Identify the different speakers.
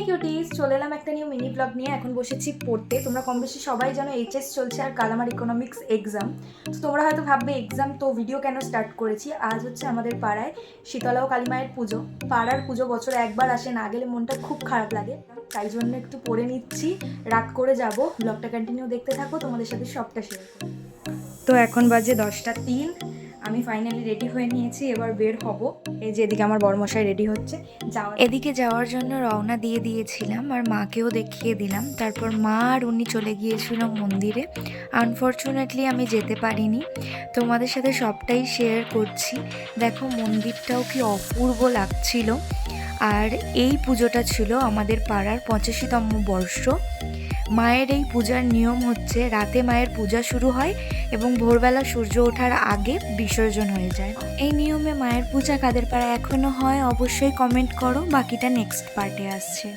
Speaker 1: Cuties, চলে এলাম একটা নিউ মিনি ব্লগ নিয়ে। এখন বসেছি পড়তে। তোমরা কম বেশি সবাই জানো এইচএস চলছে আর কাল আমার ইকোনমিক্স এক্সাম। তো তোমরা হয়তো ভাববে এক্সাম তো ভিডিও কেন স্টার্ট করেছি। আজ হচ্ছে আমাদের পাড়ায় শীতলা ও কালী মায়ের পুজো। পাড়ার পুজো বছরে একবার আসে, না গেলে মনটা খুব খারাপ লাগে। তাই জন্য একটু পড়ে নিচ্ছি, রাত করে যাব। ব্লগটা কন্টিনিউ দেখতে থাকো, তোমাদের সাথে সবটা শেয়ার করো। তো এখন বাজে 10টা 3। আমি ফাইনালি রেডি হয়ে নিয়েছি, এবার বের হব। এই যে এদিকে আমার বড়মশাই রেডি হচ্ছে। এদিকে যাওয়ার জন্য রওনা দিয়ে দিয়েছিলাম আর মাকেও দেখিয়ে দিলাম। তারপর মা আর উনি চলে গিয়েছিল মন্দিরে। আনফর্চুনেটলি আমি যেতে পারিনি, তোমাদের সাথে সবটাই শেয়ার করছি। দেখো মন্দিরটাও কি অপূর্ব লাগছিল। আর এই পুজোটা ছিল আমাদের পাড়ার 85তম বর্ষ। মায়ের এই পূজার নিয়ম হচ্ছে রাতে মায়ের পূজা শুরু হয় এবং ভোরবেলা সূর্য ওঠার আগে বিসর্জন হয়ে যায়। এই নিয়মে মায়ের পূজা কাদের পাড়ায় এখনো হয় অবশ্যই কমেন্ট করো, বাকিটা নেক্সট পার্টে আসছে।